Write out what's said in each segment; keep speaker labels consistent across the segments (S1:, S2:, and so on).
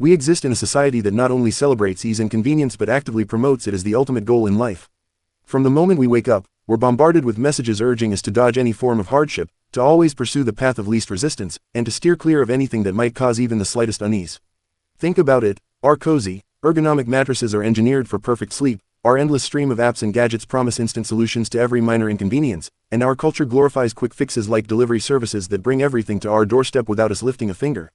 S1: We exist in a society that not only celebrates ease and convenience but actively promotes it as the ultimate goal in life. From the moment we wake up, we're bombarded with messages urging us to dodge any form of hardship, to always pursue the path of least resistance, and to steer clear of anything that might cause even the slightest unease. Think about it, our cozy, ergonomic mattresses are engineered for perfect sleep, our endless stream of apps and gadgets promise instant solutions to every minor inconvenience, and our culture glorifies quick fixes like delivery services that bring everything to our doorstep without us lifting a finger.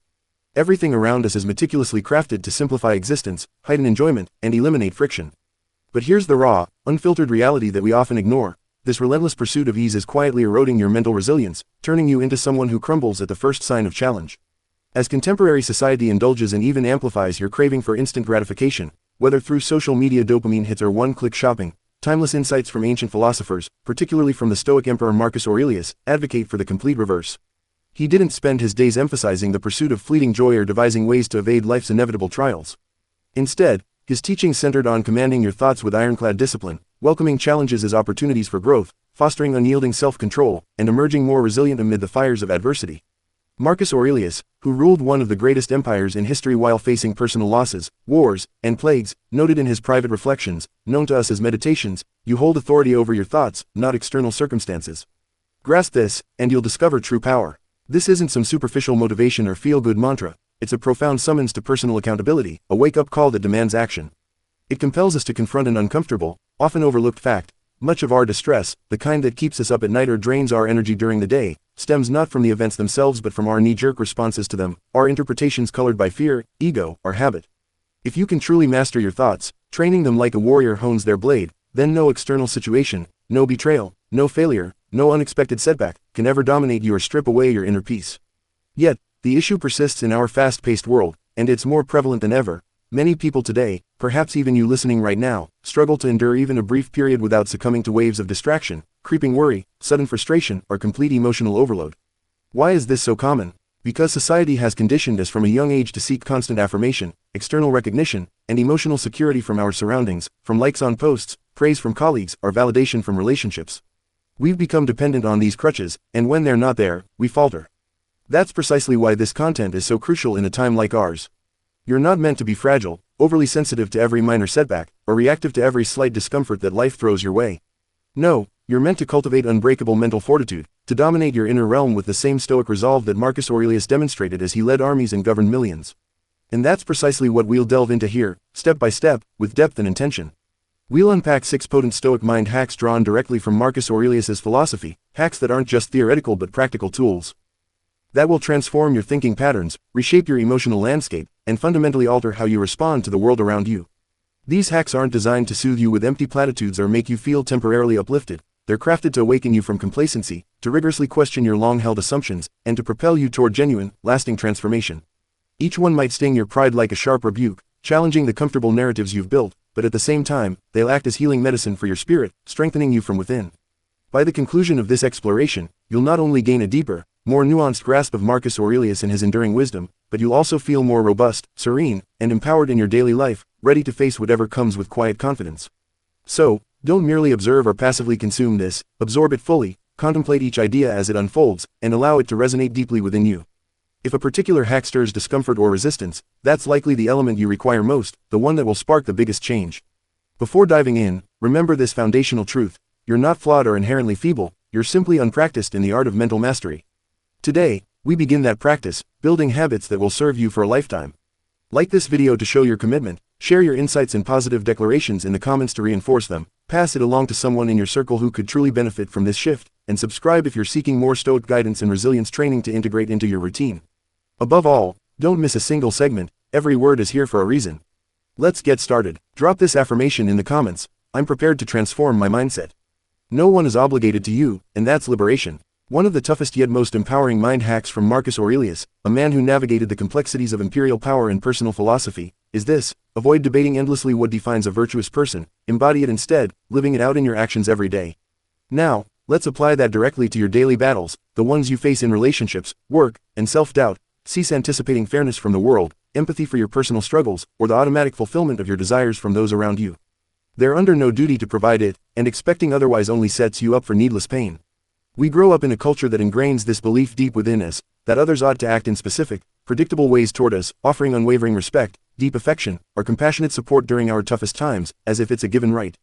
S1: Everything around us is meticulously crafted to simplify existence, heighten enjoyment, and eliminate friction. But here's the raw, unfiltered reality that we often ignore. This relentless pursuit of ease is quietly eroding your mental resilience, turning you into someone who crumbles at the first sign of challenge. As contemporary society indulges and even amplifies your craving for instant gratification, whether through social media dopamine hits or one-click shopping, timeless insights from ancient philosophers, particularly from the Stoic emperor Marcus Aurelius, advocate for the complete reverse. He didn't spend his days emphasizing the pursuit of fleeting joy or devising ways to evade life's inevitable trials. Instead, his teachings centered on commanding your thoughts with ironclad discipline, welcoming challenges as opportunities for growth, fostering unyielding self-control, and emerging more resilient amid the fires of adversity. Marcus Aurelius, who ruled one of the greatest empires in history while facing personal losses, wars, and plagues, noted in his private reflections, known to us as meditations, "You hold authority over your thoughts, not external circumstances." Grasp this, and you'll discover true power. This isn't some superficial motivation or feel-good mantra. It's a profound summons to personal accountability, a wake-up call that demands action. It compels us to confront an uncomfortable, often overlooked fact. Much of our distress, the kind that keeps us up at night or drains our energy during the day, stems not from the events themselves but from our knee-jerk responses to them, our interpretations colored by fear, ego, or habit. If you can truly master your thoughts, training them like a warrior hones their blade, then no external situation, no betrayal, no failure, no unexpected setback, can ever dominate you or strip away your inner peace. Yet, the issue persists in our fast-paced world, and it's more prevalent than ever. Many people today, perhaps even you listening right now, struggle to endure even a brief period without succumbing to waves of distraction, creeping worry, sudden frustration, or complete emotional overload. Why is this so common? Because society has conditioned us from a young age to seek constant affirmation, external recognition, and emotional security from our surroundings, from likes on posts, praise from colleagues, or validation from relationships. We've become dependent on these crutches, and when they're not there, we falter. That's precisely why this content is so crucial in a time like ours. You're not meant to be fragile, overly sensitive to every minor setback, or reactive to every slight discomfort that life throws your way. No, you're meant to cultivate unbreakable mental fortitude, to dominate your inner realm with the same stoic resolve that Marcus Aurelius demonstrated as he led armies and governed millions. And that's precisely what we'll delve into here, step by step, with depth and intention. We'll unpack 6 potent stoic mind hacks drawn directly from Marcus Aurelius's philosophy, hacks that aren't just theoretical but practical tools that will transform your thinking patterns, reshape your emotional landscape, and fundamentally alter how you respond to the world around you. These hacks aren't designed to soothe you with empty platitudes or make you feel temporarily uplifted. They're crafted to awaken you from complacency, to rigorously question your long-held assumptions, and to propel you toward genuine, lasting transformation. Each one might sting your pride like a sharp rebuke, challenging the comfortable narratives you've built, but at the same time, they'll act as healing medicine for your spirit, strengthening you from within. By the conclusion of this exploration, you'll not only gain a deeper, more nuanced grasp of Marcus Aurelius and his enduring wisdom, but you'll also feel more robust, serene, and empowered in your daily life, ready to face whatever comes with quiet confidence. So, don't merely observe or passively consume this, absorb it fully, contemplate each idea as it unfolds, and allow it to resonate deeply within you. If a particular hack stirs discomfort or resistance, that's likely the element you require most, the one that will spark the biggest change. Before diving in, remember this foundational truth: you're not flawed or inherently feeble, you're simply unpracticed in the art of mental mastery. Today, we begin that practice, building habits that will serve you for a lifetime. Like this video to show your commitment, share your insights and positive declarations in the comments to reinforce them, pass it along to someone in your circle who could truly benefit from this shift, and subscribe if you're seeking more stoic guidance and resilience training to integrate into your routine. Above all, don't miss a single segment, every word is here for a reason. Let's get started. Drop this affirmation in the comments: I'm prepared to transform my mindset. No one is obligated to you, and that's liberation. One of the toughest yet most empowering mind hacks from Marcus Aurelius, a man who navigated the complexities of imperial power and personal philosophy, is this: avoid debating endlessly what defines a virtuous person, embody it instead, living it out in your actions every day. Now, let's apply that directly to your daily battles, the ones you face in relationships, work, and self-doubt. Cease anticipating fairness from the world, empathy for your personal struggles, or the automatic fulfillment of your desires from those around you. They're under no duty to provide it, and expecting otherwise only sets you up for needless pain. We grow up in a culture that ingrains this belief deep within us, that others ought to act in specific, predictable ways toward us, offering unwavering respect, deep affection, or compassionate support during our toughest times, as if it's a given right.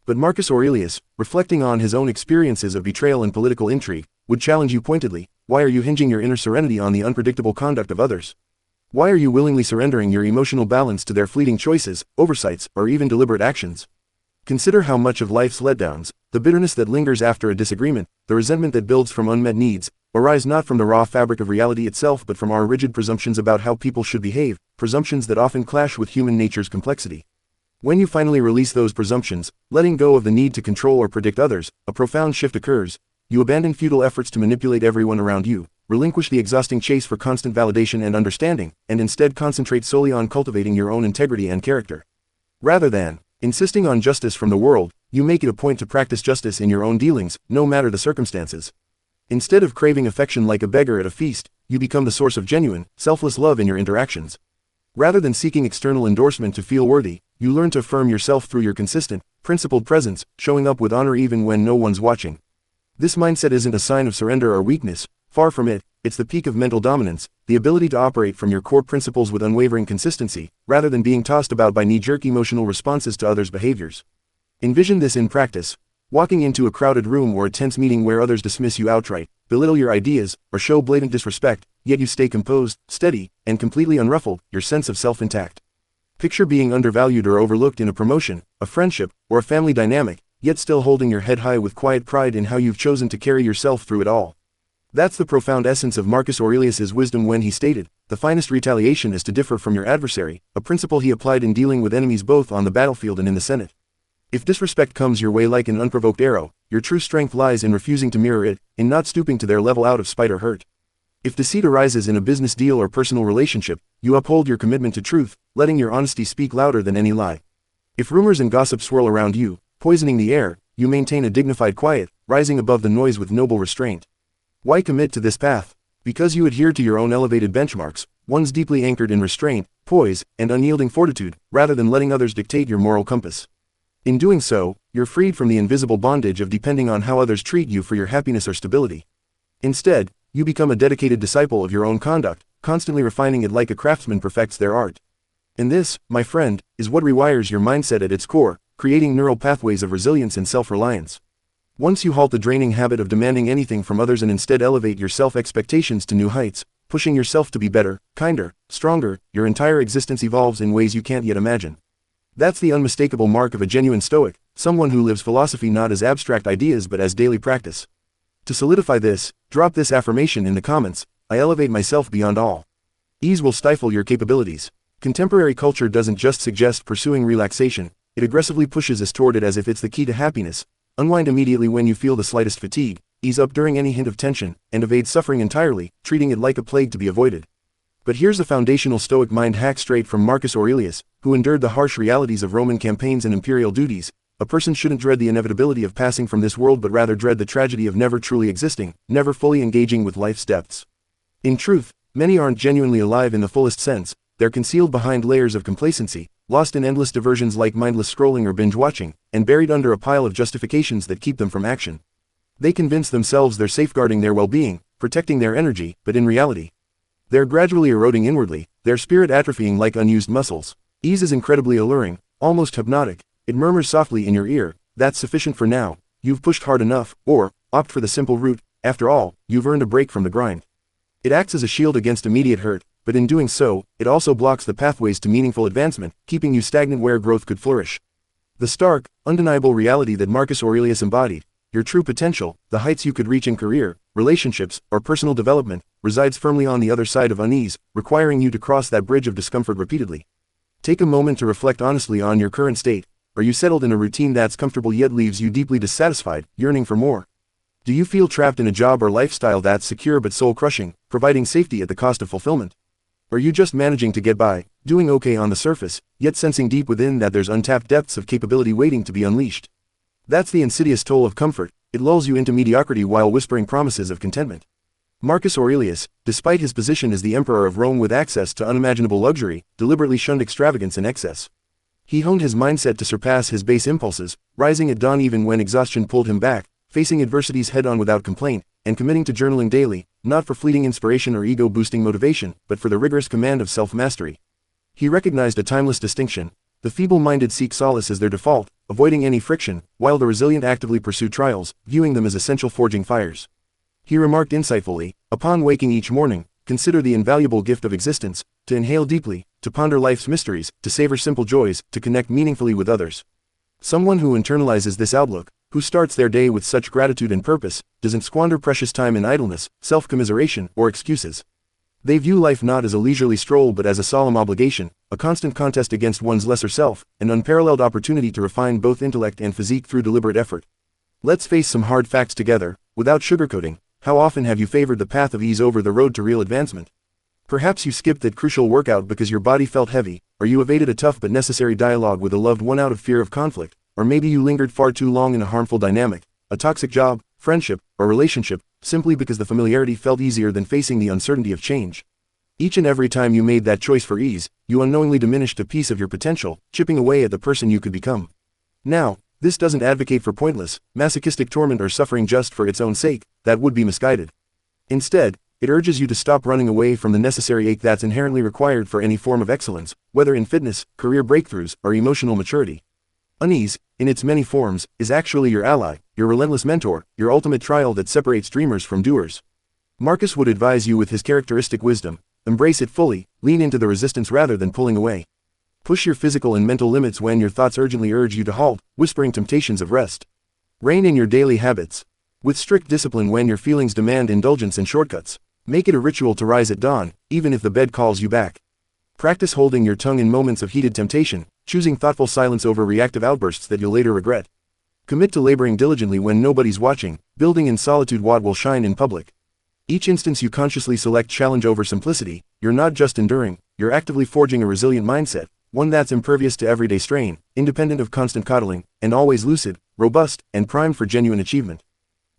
S1: But Marcus Aurelius, reflecting on his own experiences of betrayal and political intrigue, would challenge you pointedly: why are you hinging your inner serenity on the unpredictable conduct of others? Why are you willingly surrendering your emotional balance to their fleeting choices, oversights, or even deliberate actions? Consider how much of life's letdowns, the bitterness that lingers after a disagreement, the resentment that builds from unmet needs, arise not from the raw fabric of reality itself but from our rigid presumptions about how people should behave, presumptions that often clash with human nature's complexity. When you finally release those presumptions, letting go of the need to control or predict others, a profound shift occurs. You abandon futile efforts to manipulate everyone around you, relinquish the exhausting chase for constant validation and understanding, and instead concentrate solely on cultivating your own integrity and character. Rather than insisting on justice from the world, you make it a point to practice justice in your own dealings, no matter the circumstances. Instead of craving affection like a beggar at a feast, you become the source of genuine, selfless love in your interactions. Rather than seeking external endorsement to feel worthy, you learn to affirm yourself through your consistent, principled presence, showing up with honor even when no one's watching. This mindset isn't a sign of surrender or weakness, far from it. It's the peak of mental dominance, the ability to operate from your core principles with unwavering consistency, rather than being tossed about by knee-jerk emotional responses to others' behaviors. Envision this in practice: walking into a crowded room or a tense meeting where others dismiss you outright, belittle your ideas, or show blatant disrespect, yet you stay composed, steady, and completely unruffled, your sense of self intact. Picture being undervalued or overlooked in a promotion, a friendship, or a family dynamic, yet still holding your head high with quiet pride in how you've chosen to carry yourself through it all. That's the profound essence of Marcus Aurelius's wisdom when he stated, "The finest retaliation is to differ from your adversary," a principle he applied in dealing with enemies both on the battlefield and in the Senate. If disrespect comes your way like an unprovoked arrow, your true strength lies in refusing to mirror it, in not stooping to their level out of spite or hurt. If deceit arises in a business deal or personal relationship, you uphold your commitment to truth, letting your honesty speak louder than any lie. If rumors and gossip swirl around you, poisoning the air, you maintain a dignified quiet, rising above the noise with noble restraint. Why commit to this path? Because you adhere to your own elevated benchmarks, ones deeply anchored in restraint, poise, and unyielding fortitude, rather than letting others dictate your moral compass. In doing so, you're freed from the invisible bondage of depending on how others treat you for your happiness or stability. Instead, you become a dedicated disciple of your own conduct, constantly refining it like a craftsman perfects their art. And this, my friend, is what rewires your mindset at its core, creating neural pathways of resilience and self-reliance. Once you halt the draining habit of demanding anything from others and instead elevate your self-expectations to new heights, pushing yourself to be better, kinder, stronger, your entire existence evolves in ways you can't yet imagine. That's the unmistakable mark of a genuine Stoic, someone who lives philosophy not as abstract ideas but as daily practice. To solidify this, drop this affirmation in the comments: I elevate myself beyond all. Ease will stifle your capabilities. Contemporary culture doesn't just suggest pursuing relaxation, it aggressively pushes us toward it as if it's the key to happiness. Unwind immediately when you feel the slightest fatigue, ease up during any hint of tension, and evade suffering entirely, treating it like a plague to be avoided. But here's a foundational Stoic mind hack straight from Marcus Aurelius, who endured the harsh realities of Roman campaigns and imperial duties. A person shouldn't dread the inevitability of passing from this world but rather dread the tragedy of never truly existing, never fully engaging with life's depths. In truth, many aren't genuinely alive in the fullest sense, they're concealed behind layers of complacency, lost in endless diversions like mindless scrolling or binge-watching, and buried under a pile of justifications that keep them from action. They convince themselves they're safeguarding their well-being, protecting their energy, but in reality, they're gradually eroding inwardly, their spirit atrophying like unused muscles. Ease is incredibly alluring, almost hypnotic. It murmurs softly in your ear, "That's sufficient for now, you've pushed hard enough," or, "Opt for the simple route, after all, you've earned a break from the grind." It acts as a shield against immediate hurt, but in doing so, it also blocks the pathways to meaningful advancement, keeping you stagnant where growth could flourish. The stark, undeniable reality that Marcus Aurelius embodied, your true potential, the heights you could reach in career, relationships, or personal development, resides firmly on the other side of unease, requiring you to cross that bridge of discomfort repeatedly. Take a moment to reflect honestly on your current state. Are you settled in a routine that's comfortable yet leaves you deeply dissatisfied, yearning for more? Do you feel trapped in a job or lifestyle that's secure but soul-crushing, providing safety at the cost of fulfillment? Or are you just managing to get by, doing okay on the surface, yet sensing deep within that there's untapped depths of capability waiting to be unleashed? That's the insidious toll of comfort. It lulls you into mediocrity while whispering promises of contentment. Marcus Aurelius, despite his position as the emperor of Rome with access to unimaginable luxury, deliberately shunned extravagance and excess. He honed his mindset to surpass his base impulses, rising at dawn even when exhaustion pulled him back, facing adversities head-on without complaint, and committing to journaling daily, not for fleeting inspiration or ego-boosting motivation, but for the rigorous command of self-mastery. He recognized a timeless distinction. The feeble-minded seek solace as their default, avoiding any friction, while the resilient actively pursue trials, viewing them as essential forging fires. He remarked insightfully, upon waking each morning, consider the invaluable gift of existence, to inhale deeply, to ponder life's mysteries, to savor simple joys, to connect meaningfully with others. Someone who internalizes this outlook, who starts their day with such gratitude and purpose, doesn't squander precious time in idleness, self-commiseration, or excuses. They view life not as a leisurely stroll but as a solemn obligation, a constant contest against one's lesser self, an unparalleled opportunity to refine both intellect and physique through deliberate effort. Let's face some hard facts together, without sugarcoating. How often have you favored the path of ease over the road to real advancement? Perhaps you skipped that crucial workout because your body felt heavy, or you evaded a tough but necessary dialogue with a loved one out of fear of conflict, or maybe you lingered far too long in a harmful dynamic, a toxic job, friendship, or relationship, simply because the familiarity felt easier than facing the uncertainty of change. Each and every time you made that choice for ease, you unknowingly diminished a piece of your potential, chipping away at the person you could become. Now, this doesn't advocate for pointless, masochistic torment or suffering just for its own sake. That would be misguided. Instead, it urges you to stop running away from the necessary ache that's inherently required for any form of excellence, whether in fitness, career breakthroughs, or emotional maturity. Unease, in its many forms, is actually your ally, your relentless mentor, your ultimate trial that separates dreamers from doers. Marcus would advise you with his characteristic wisdom, embrace it fully, lean into the resistance rather than pulling away. Push your physical and mental limits when your thoughts urgently urge you to halt, whispering temptations of rest. Rein in your daily habits. With strict discipline when your feelings demand indulgence and shortcuts. Make it a ritual to rise at dawn, even if the bed calls you back. Practice holding your tongue in moments of heated temptation, choosing thoughtful silence over reactive outbursts that you'll later regret. Commit to laboring diligently when nobody's watching, building in solitude what will shine in public. Each instance you consciously select challenge over simplicity, you're not just enduring, you're actively forging a resilient mindset, one that's impervious to everyday strain, independent of constant coddling, and always lucid, robust, and primed for genuine achievement.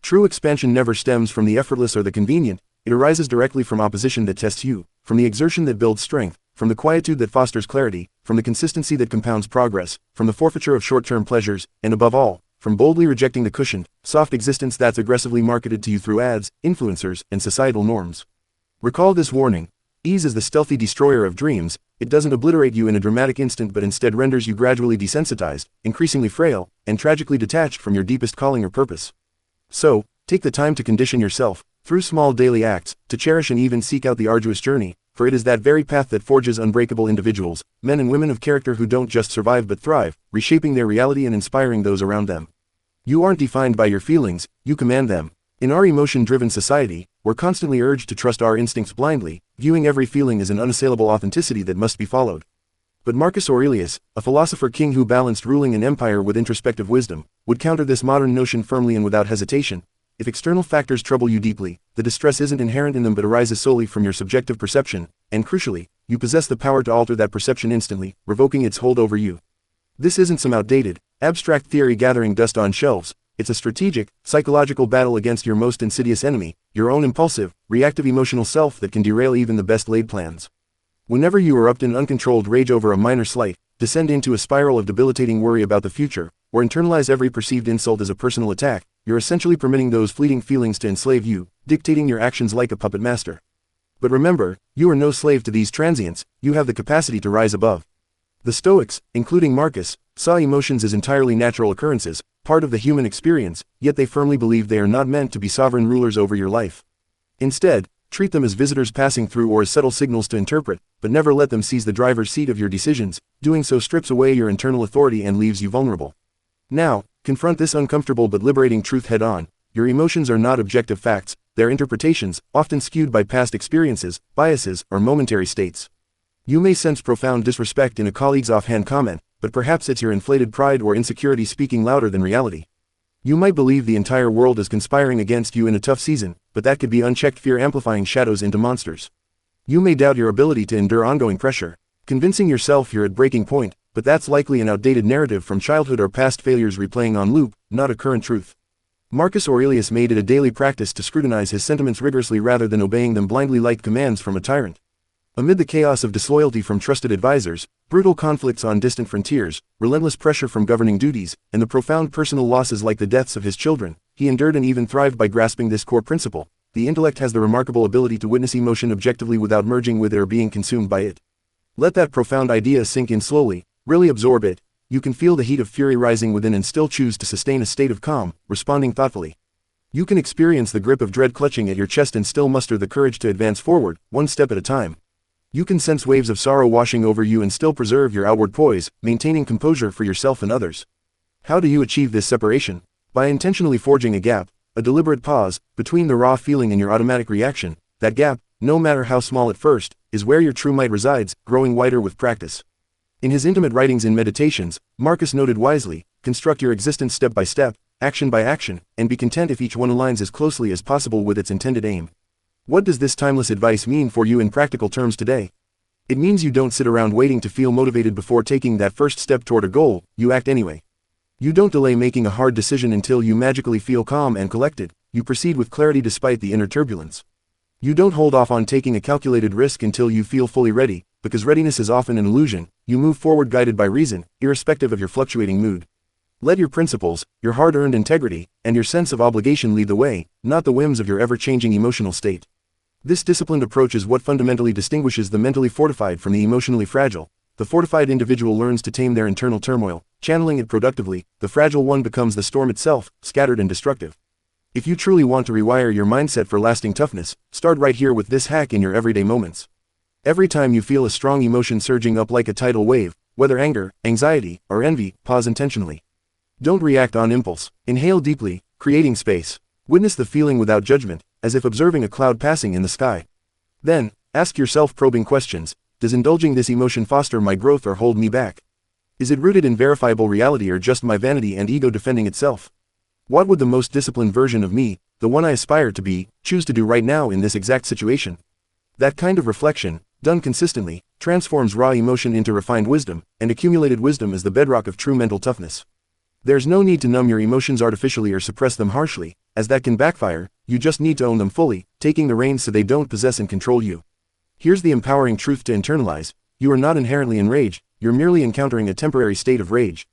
S1: True expansion never stems from the effortless or the convenient, it arises directly from opposition that tests you, from the exertion that builds strength, from the quietude that fosters clarity, from the consistency that compounds progress, from the forfeiture of short-term pleasures, and above all, from boldly rejecting the cushioned, soft existence that's aggressively marketed to you through ads, influencers, and societal norms. Recall this warning: ease is the stealthy destroyer of dreams. It doesn't obliterate you in a dramatic instant but instead renders you gradually desensitized, increasingly frail, and tragically detached from your deepest calling or purpose. So, take the time to condition yourself, through small daily acts, to cherish and even seek out the arduous journey, for it is that very path that forges unbreakable individuals, men and women of character who don't just survive but thrive, reshaping their reality and inspiring those around them. You aren't defined by your feelings, you command them. In our emotion-driven society, we're constantly urged to trust our instincts blindly, viewing every feeling as an unassailable authenticity that must be followed. But Marcus Aurelius, a philosopher king who balanced ruling an empire with introspective wisdom, would counter this modern notion firmly and without hesitation. If external factors trouble you deeply, the distress isn't inherent in them but arises solely from your subjective perception, and crucially, you possess the power to alter that perception instantly, revoking its hold over you. This isn't some outdated, abstract theory gathering dust on shelves. It's a strategic, psychological battle against your most insidious enemy, your own impulsive, reactive emotional self that can derail even the best laid plans. Whenever you erupt in uncontrolled rage over a minor slight, descend into a spiral of debilitating worry about the future, or internalize every perceived insult as a personal attack, you're essentially permitting those fleeting feelings to enslave you, dictating your actions like a puppet master. But remember, you are no slave to these transients, you have the capacity to rise above. The Stoics, including Marcus, saw emotions as entirely natural occurrences, part of the human experience, yet they firmly believed they are not meant to be sovereign rulers over your life. Instead, treat them as visitors passing through or as subtle signals to interpret, but never let them seize the driver's seat of your decisions. Doing so strips away your internal authority and leaves you vulnerable. Now, confront this uncomfortable but liberating truth head-on. Your emotions are not objective facts, they're interpretations, often skewed by past experiences, biases, or momentary states. You may sense profound disrespect in a colleague's offhand comment, but perhaps it's your inflated pride or insecurity speaking louder than reality. You might believe the entire world is conspiring against you in a tough season, but that could be unchecked fear amplifying shadows into monsters. You may doubt your ability to endure ongoing pressure, convincing yourself you're at breaking point, but that's likely an outdated narrative from childhood or past failures replaying on loop, not a current truth. Marcus Aurelius made it a daily practice to scrutinize his sentiments rigorously rather than obeying them blindly like commands from a tyrant. Amid the chaos of disloyalty from trusted advisors, brutal conflicts on distant frontiers, relentless pressure from governing duties, and the profound personal losses like the deaths of his children, he endured and even thrived by grasping this core principle: the intellect has the remarkable ability to witness emotion objectively without merging with it or being consumed by it. Let that profound idea sink in slowly, really absorb it. You can feel the heat of fury rising within and still choose to sustain a state of calm, responding thoughtfully. You can experience the grip of dread clutching at your chest and still muster the courage to advance forward, one step at a time. You can sense waves of sorrow washing over you and still preserve your outward poise, maintaining composure for yourself and others. How do you achieve this separation? By intentionally forging a gap, a deliberate pause, between the raw feeling and your automatic reaction. That gap, no matter how small at first, is where your true might resides, growing wider with practice. In his intimate writings and meditations, Marcus noted wisely, construct your existence step by step, action by action, and be content if each one aligns as closely as possible with its intended aim. What does this timeless advice mean for you in practical terms today? It means you don't sit around waiting to feel motivated before taking that first step toward a goal, you act anyway. You don't delay making a hard decision until you magically feel calm and collected, you proceed with clarity despite the inner turbulence. You don't hold off on taking a calculated risk until you feel fully ready, because readiness is often an illusion. You move forward guided by reason, irrespective of your fluctuating mood. Let your principles, your hard-earned integrity, and your sense of obligation lead the way, not the whims of your ever-changing emotional state. This disciplined approach is what fundamentally distinguishes the mentally fortified from the emotionally fragile. The fortified individual learns to tame their internal turmoil, channeling it productively. The fragile one becomes the storm itself, scattered and destructive. If you truly want to rewire your mindset for lasting toughness, start right here with this hack in your everyday moments. Every time you feel a strong emotion surging up like a tidal wave, whether anger, anxiety, or envy, pause intentionally. Don't react on impulse. Inhale deeply, creating space. Witness the feeling without judgment, as if observing a cloud passing in the sky. Then, ask yourself probing questions. Does indulging this emotion foster my growth or hold me back? Is it rooted in verifiable reality or just my vanity and ego defending itself? What would the most disciplined version of me, the one I aspire to be, choose to do right now in this exact situation? That kind of reflection, done consistently, transforms raw emotion into refined wisdom, and accumulated wisdom is the bedrock of true mental toughness. There's no need to numb your emotions artificially or suppress them harshly, as that can backfire. You just need to own them fully, taking the reins so they don't possess and control you. Here's the empowering truth to internalize. You are not inherently enraged, you're merely encountering a temporary state of rage.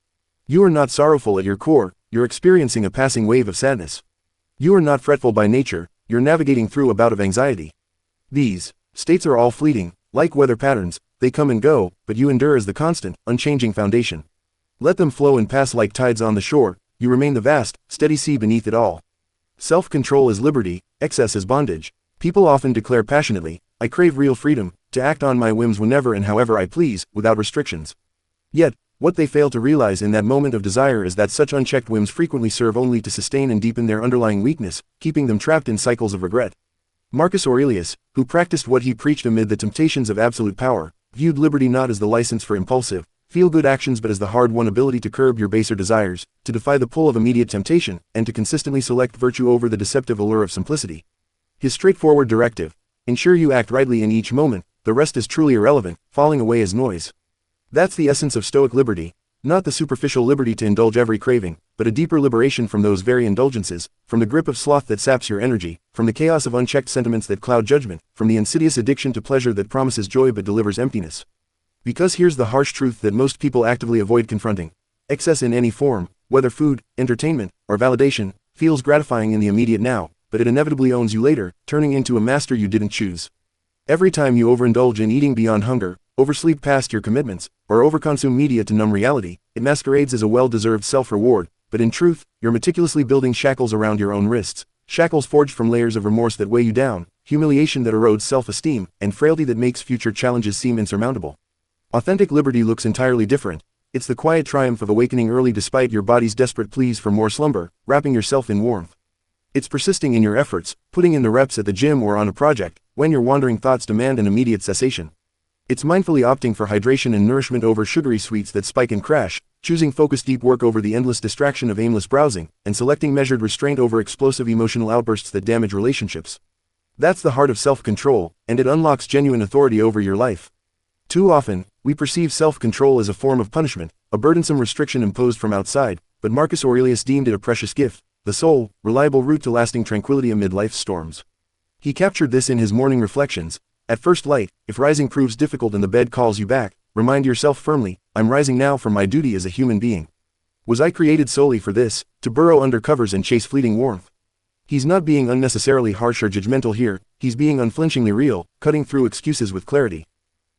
S1: You are not sorrowful at your core, you're experiencing a passing wave of sadness. You are not fretful by nature, you're navigating through a bout of anxiety. These states are all fleeting, like weather patterns, they come and go, but you endure as the constant, unchanging foundation. Let them flow and pass like tides on the shore, you remain the vast, steady sea beneath it all. Self-control is liberty, excess is bondage. People often declare passionately, I crave real freedom, to act on my whims whenever and however I please, without restrictions. Yet, what they fail to realize in that moment of desire is that such unchecked whims frequently serve only to sustain and deepen their underlying weakness, keeping them trapped in cycles of regret. Marcus Aurelius, who practiced what he preached amid the temptations of absolute power, viewed liberty not as the license for impulsive, feel-good actions but as the hard-won ability to curb your baser desires, to defy the pull of immediate temptation, and to consistently select virtue over the deceptive allure of simplicity. His straightforward directive, ensure you act rightly in each moment, the rest is truly irrelevant, falling away as noise. That's the essence of Stoic liberty, not the superficial liberty to indulge every craving, but a deeper liberation from those very indulgences, from the grip of sloth that saps your energy, from the chaos of unchecked sentiments that cloud judgment, from the insidious addiction to pleasure that promises joy but delivers emptiness. Because here's the harsh truth that most people actively avoid confronting. Excess in any form, whether food, entertainment, or validation, feels gratifying in the immediate now, but it inevitably owns you later, turning into a master you didn't choose. Every time you overindulge in eating beyond hunger, oversleep past your commitments, or overconsume media to numb reality, it masquerades as a well-deserved self-reward, but in truth, you're meticulously building shackles around your own wrists, shackles forged from layers of remorse that weigh you down, humiliation that erodes self-esteem, and frailty that makes future challenges seem insurmountable. Authentic liberty looks entirely different. It's the quiet triumph of awakening early despite your body's desperate pleas for more slumber, wrapping yourself in warmth. It's persisting in your efforts, putting in the reps at the gym or on a project, when your wandering thoughts demand an immediate cessation. It's mindfully opting for hydration and nourishment over sugary sweets that spike and crash, choosing focused deep work over the endless distraction of aimless browsing, and selecting measured restraint over explosive emotional outbursts that damage relationships. That's the heart of self-control, and it unlocks genuine authority over your life. Too often, we perceive self-control as a form of punishment, a burdensome restriction imposed from outside, but Marcus Aurelius deemed it a precious gift, the sole, reliable route to lasting tranquility amid life's storms. He captured this in his morning reflections. At first light, if rising proves difficult and the bed calls you back, remind yourself firmly, I'm rising now from my duty as a human being. Was I created solely for this, to burrow under covers and chase fleeting warmth? He's not being unnecessarily harsh or judgmental here, he's being unflinchingly real, cutting through excuses with clarity.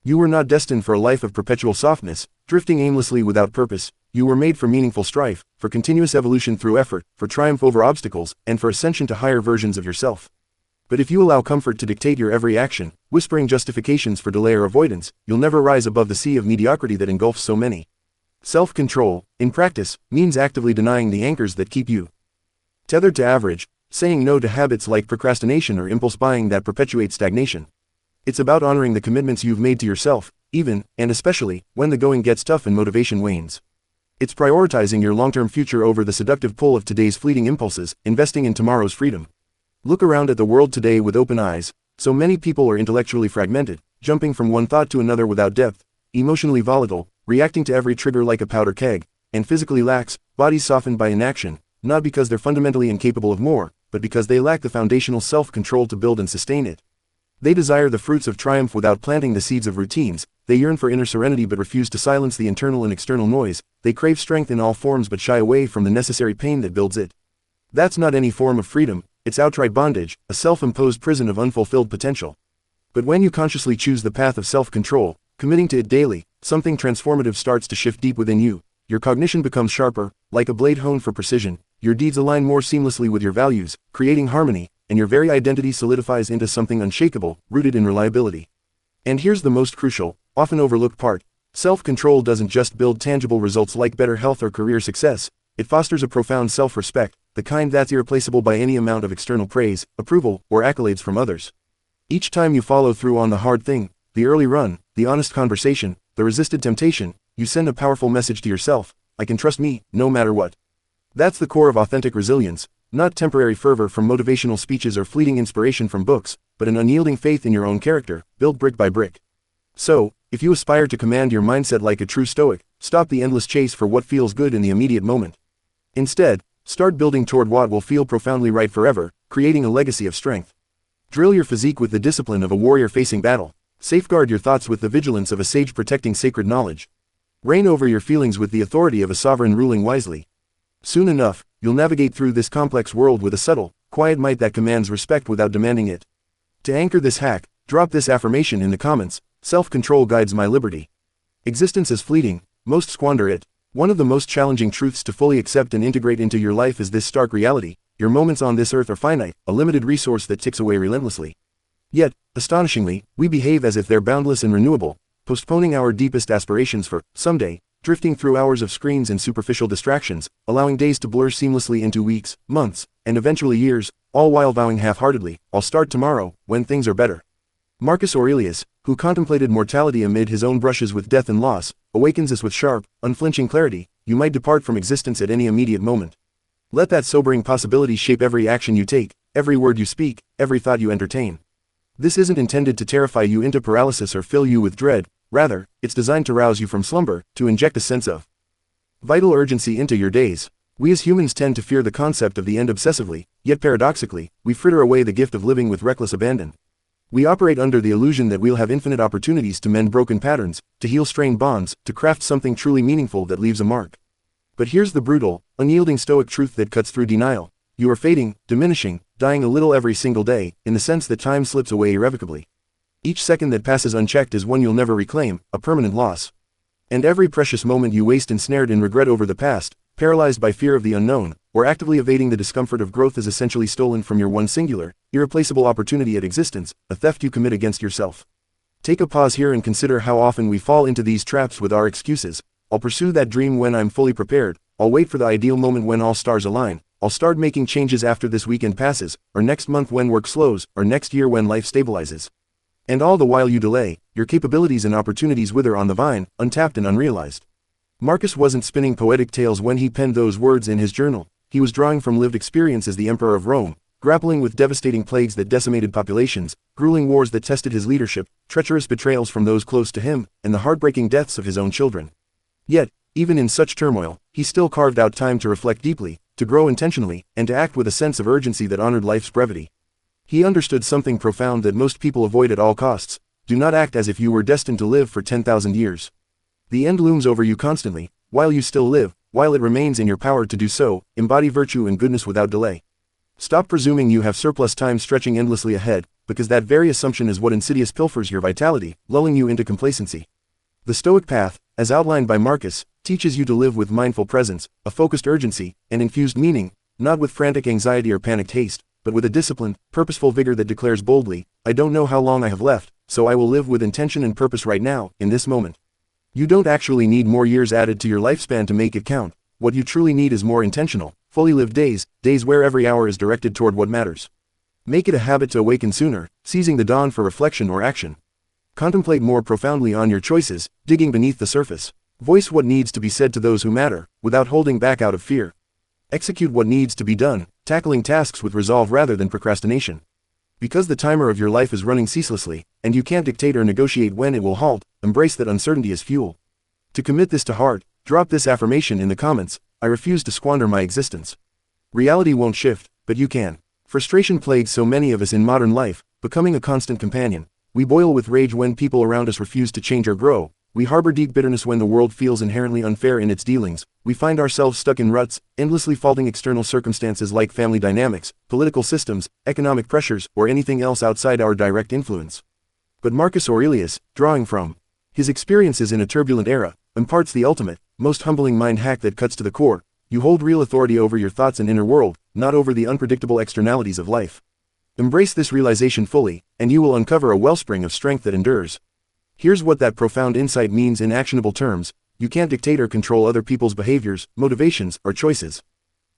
S1: You were not destined for a life of perpetual softness, drifting aimlessly without purpose. You were made for meaningful strife, for continuous evolution through effort, for triumph over obstacles, and for ascension to higher versions of yourself. But if you allow comfort to dictate your every action, whispering justifications for delay or avoidance, you'll never rise above the sea of mediocrity that engulfs so many. Self-control, in practice, means actively denying the anchors that keep you tethered to average, saying no to habits like procrastination or impulse buying that perpetuate stagnation. It's about honoring the commitments you've made to yourself, even, and especially, when the going gets tough and motivation wanes. It's prioritizing your long-term future over the seductive pull of today's fleeting impulses, investing in tomorrow's freedom. Look around at the world today with open eyes. So many people are intellectually fragmented, jumping from one thought to another without depth, emotionally volatile, reacting to every trigger like a powder keg, and physically lax, bodies softened by inaction, not because they're fundamentally incapable of more, but because they lack the foundational self-control to build and sustain it. They desire the fruits of triumph without planting the seeds of routines. They yearn for inner serenity but refuse to silence the internal and external noise. They crave strength in all forms but shy away from the necessary pain that builds it. That's not any form of freedom, it's outright bondage, a self-imposed prison of unfulfilled potential. But when you consciously choose the path of self-control, committing to it daily, something transformative starts to shift deep within you. Your cognition becomes sharper, like a blade honed for precision. Your deeds align more seamlessly with your values, creating harmony, and your very identity solidifies into something unshakable, rooted in reliability. And here's the most crucial, often overlooked part. Self-control doesn't just build tangible results like better health or career success, it fosters a profound self-respect, the kind that's irreplaceable by any amount of external praise, approval, or accolades from others. Each time you follow through on the hard thing, the early run, the honest conversation, the resisted temptation, you send a powerful message to yourself: I can trust me, no matter what. That's the core of authentic resilience, not temporary fervor from motivational speeches or fleeting inspiration from books, but an unyielding faith in your own character, built brick by brick. So, if you aspire to command your mindset like a true Stoic, stop the endless chase for what feels good in the immediate moment. Instead, start building toward what will feel profoundly right forever, creating a legacy of strength. Drill your physique with the discipline of a warrior facing battle. Safeguard your thoughts with the vigilance of a sage protecting sacred knowledge. Reign over your feelings with the authority of a sovereign ruling wisely. Soon enough, you'll navigate through this complex world with a subtle, quiet might that commands respect without demanding it. To anchor this hack, drop this affirmation in the comments: self-control guides my liberty. Existence is fleeting, most squander it. One of the most challenging truths to fully accept and integrate into your life is this stark reality: your moments on this earth are finite, a limited resource that ticks away relentlessly. Yet, astonishingly, we behave as if they're boundless and renewable, postponing our deepest aspirations for someday, drifting through hours of screens and superficial distractions, allowing days to blur seamlessly into weeks, months, and eventually years, all while vowing half-heartedly, I'll start tomorrow, when things are better. Marcus Aurelius, who contemplated mortality amid his own brushes with death and loss, awakens us with sharp, unflinching clarity: you might depart from existence at any immediate moment. Let that sobering possibility shape every action you take, every word you speak, every thought you entertain. This isn't intended to terrify you into paralysis or fill you with dread. Rather, it's designed to rouse you from slumber, to inject a sense of vital urgency into your days. We as humans tend to fear the concept of the end obsessively, yet paradoxically, we fritter away the gift of living with reckless abandon. We operate under the illusion that we'll have infinite opportunities to mend broken patterns, to heal strained bonds, to craft something truly meaningful that leaves a mark. But here's the brutal, unyielding Stoic truth that cuts through denial: you are fading, diminishing, dying a little every single day, in the sense that time slips away irrevocably. Each second that passes unchecked is one you'll never reclaim, a permanent loss. And every precious moment you waste ensnared in regret over the past, paralyzed by fear of the unknown, or actively evading the discomfort of growth, is essentially stolen from your one singular, irreplaceable opportunity at existence, a theft you commit against yourself. Take a pause here and consider how often we fall into these traps with our excuses: I'll pursue that dream when I'm fully prepared, I'll wait for the ideal moment when all stars align, I'll start making changes after this weekend passes, or next month when work slows, or next year when life stabilizes. And all the while you delay, your capabilities and opportunities wither on the vine, untapped and unrealized. Marcus wasn't spinning poetic tales when he penned those words in his journal. He was drawing from lived experience as the Emperor of Rome, grappling with devastating plagues that decimated populations, grueling wars that tested his leadership, treacherous betrayals from those close to him, and the heartbreaking deaths of his own children. Yet, even in such turmoil, he still carved out time to reflect deeply, to grow intentionally, and to act with a sense of urgency that honored life's brevity. He understood something profound that most people avoid at all costs: do not act as if you were destined to live for 10,000 years. The end looms over you constantly. While you still live, while it remains in your power to do so, embody virtue and goodness without delay. Stop presuming you have surplus time stretching endlessly ahead, because that very assumption is what insidious pilfers your vitality, lulling you into complacency. The Stoic path, as outlined by Marcus, teaches you to live with mindful presence, a focused urgency, and infused meaning, not with frantic anxiety or panicked haste, but with a disciplined, purposeful vigor that declares boldly, I don't know how long I have left, so I will live with intention and purpose right now, in this moment. You don't actually need more years added to your lifespan to make it count. What you truly need is more intentional, fully lived days where every hour is directed toward what matters. Make it a habit to awaken sooner, seizing the dawn for reflection or action. Contemplate more profoundly on your choices, digging beneath the surface. Voice what needs to be said to those who matter, without holding back out of fear. Execute what needs to be done, tackling tasks with resolve rather than procrastination. Because the timer of your life is running ceaselessly, and you can't dictate or negotiate when it will halt, embrace that uncertainty as fuel. To commit this to heart, drop this affirmation in the comments, I refuse to squander my existence. Reality won't shift, but you can. Frustration plagues so many of us in modern life, becoming a constant companion. We boil with rage when people around us refuse to change or grow. We harbor deep bitterness when the world feels inherently unfair in its dealings. We find ourselves stuck in ruts, endlessly faulting external circumstances like family dynamics, political systems, economic pressures, or anything else outside our direct influence. But Marcus Aurelius, drawing from his experiences in a turbulent era, imparts the ultimate, most humbling mind hack that cuts to the core. You hold real authority over your thoughts and inner world, not over the unpredictable externalities of life. Embrace this realization fully, and you will uncover a wellspring of strength that endures. Here's what that profound insight means in actionable terms. You can't dictate or control other people's behaviors, motivations, or choices.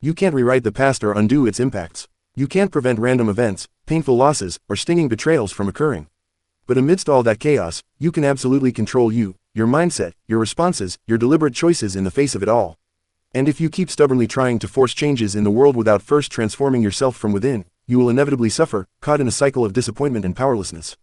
S1: You can't rewrite the past or undo its impacts. You can't prevent random events, painful losses, or stinging betrayals from occurring. But amidst all that chaos, you can absolutely control you, your mindset, your responses, your deliberate choices in the face of it all. And if you keep stubbornly trying to force changes in the world without first transforming yourself from within, you will inevitably suffer, caught in a cycle of disappointment and powerlessness.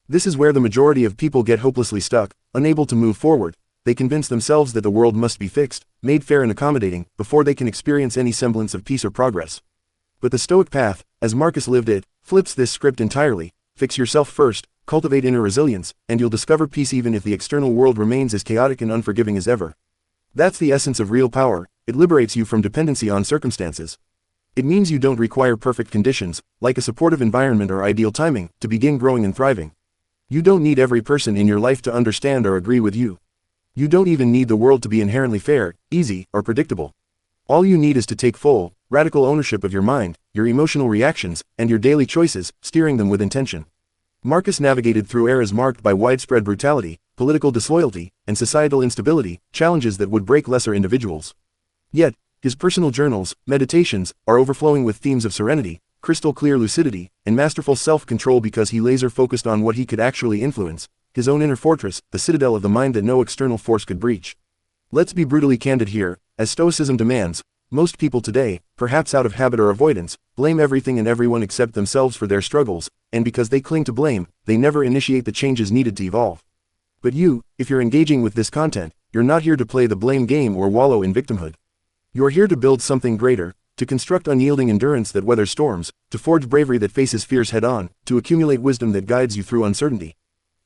S1: This is where the majority of people get hopelessly stuck, unable to move forward. They convince themselves that the world must be fixed, made fair and accommodating, before they can experience any semblance of peace or progress. But the Stoic path, as Marcus lived it, flips this script entirely. Fix yourself first, cultivate inner resilience, and you'll discover peace even if the external world remains as chaotic and unforgiving as ever. That's the essence of real power. It liberates you from dependency on circumstances. It means you don't require perfect conditions, like a supportive environment or ideal timing, to begin growing and thriving. You don't need every person in your life to understand or agree with you. You don't even need the world to be inherently fair, easy, or predictable. All you need is to take full, radical ownership of your mind, your emotional reactions, and your daily choices, steering them with intention. Marcus navigated through eras marked by widespread brutality, political disloyalty, and societal instability, challenges that would break lesser individuals. Yet, his personal journals, meditations, are overflowing with themes of serenity, crystal clear lucidity, and masterful self-control because he laser-focused on what he could actually influence, his own inner fortress, the citadel of the mind that no external force could breach. Let's be brutally candid here, as Stoicism demands. Most people today, perhaps out of habit or avoidance, blame everything and everyone except themselves for their struggles, and because they cling to blame, they never initiate the changes needed to evolve. But you, if you're engaging with this content, you're not here to play the blame game or wallow in victimhood. You're here to build something greater, to construct unyielding endurance that weathers storms, to forge bravery that faces fears head-on, to accumulate wisdom that guides you through uncertainty.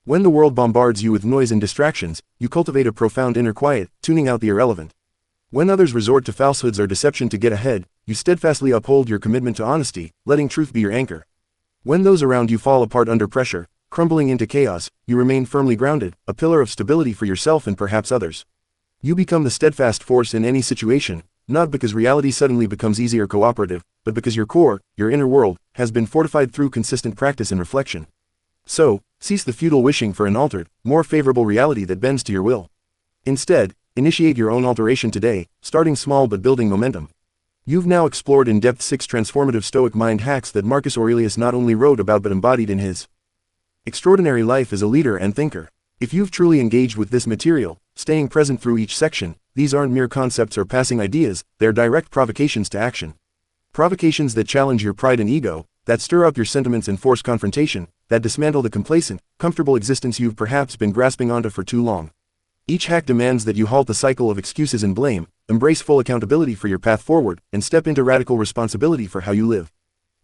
S1: When the world bombards you with noise and distractions, you cultivate a profound inner quiet, tuning out the irrelevant. When others resort to falsehoods or deception to get ahead, you steadfastly uphold your commitment to honesty, letting truth be your anchor. When those around you fall apart under pressure, crumbling into chaos, you remain firmly grounded, a pillar of stability for yourself and perhaps others. You become the steadfast force in any situation, not because reality suddenly becomes easy or cooperative, but because your core, your inner world, has been fortified through consistent practice and reflection. So, cease the futile wishing for an altered, more favorable reality that bends to your will. Instead, initiate your own alteration today, starting small but building momentum. You've now explored in depth 6 transformative Stoic mind hacks that Marcus Aurelius not only wrote about but embodied in his extraordinary life as a leader and thinker. If you've truly engaged with this material, staying present through each section, these aren't mere concepts or passing ideas, they're direct provocations to action. Provocations that challenge your pride and ego, that stir up your sentiments and force confrontation, that dismantle the complacent, comfortable existence you've perhaps been grasping onto for too long. Each hack demands that you halt the cycle of excuses and blame, embrace full accountability for your path forward, and step into radical responsibility for how you live.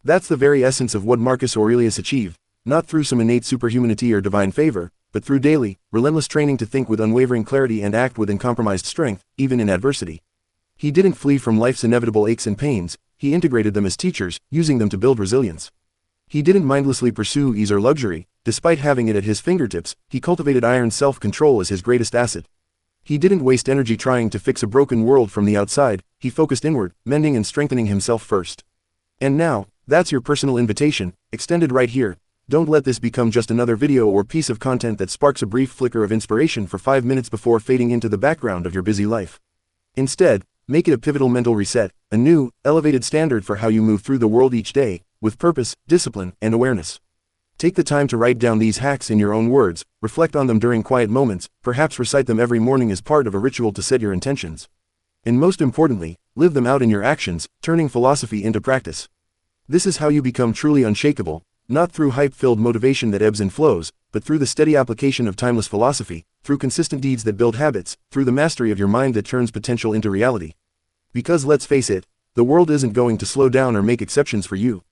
S1: That's the very essence of what Marcus Aurelius achieved, not through some innate superhumanity or divine favor, but through daily, relentless training to think with unwavering clarity and act with uncompromised strength, even in adversity. He didn't flee from life's inevitable aches and pains, he integrated them as teachers, using them to build resilience. He didn't mindlessly pursue ease or luxury. Despite having it at his fingertips, he cultivated iron self-control as his greatest asset. He didn't waste energy trying to fix a broken world from the outside. He focused inward, mending and strengthening himself first. And now, that's your personal invitation, extended right here. Don't let this become just another video or piece of content that sparks a brief flicker of inspiration for 5 minutes before fading into the background of your busy life. Instead, make it a pivotal mental reset, a new, elevated standard for how you move through the world each day, with purpose, discipline, and awareness. Take the time to write down these hacks in your own words, reflect on them during quiet moments, perhaps recite them every morning as part of a ritual to set your intentions. And most importantly, live them out in your actions, turning philosophy into practice. This is how you become truly unshakable, not through hype-filled motivation that ebbs and flows, but through the steady application of timeless philosophy, through consistent deeds that build habits, through the mastery of your mind that turns potential into reality. Because let's face it, the world isn't going to slow down or make exceptions for you.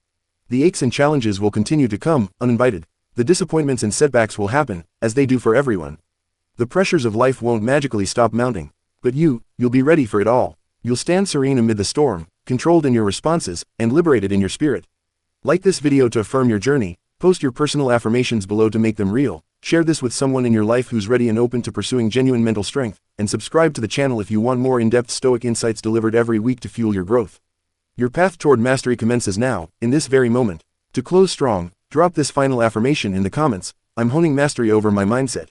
S1: The aches and challenges will continue to come, uninvited. The disappointments and setbacks will happen, as they do for everyone. The pressures of life won't magically stop mounting. But you'll be ready for it all. You'll stand serene amid the storm, controlled in your responses, and liberated in your spirit. Like this video to affirm your journey, post your personal affirmations below to make them real, share this with someone in your life who's ready and open to pursuing genuine mental strength, and subscribe to the channel if you want more in-depth Stoic insights delivered every week to fuel your growth. Your path toward mastery commences now, in this very moment. To close strong, drop this final affirmation in the comments: I'm honing mastery over my mindset.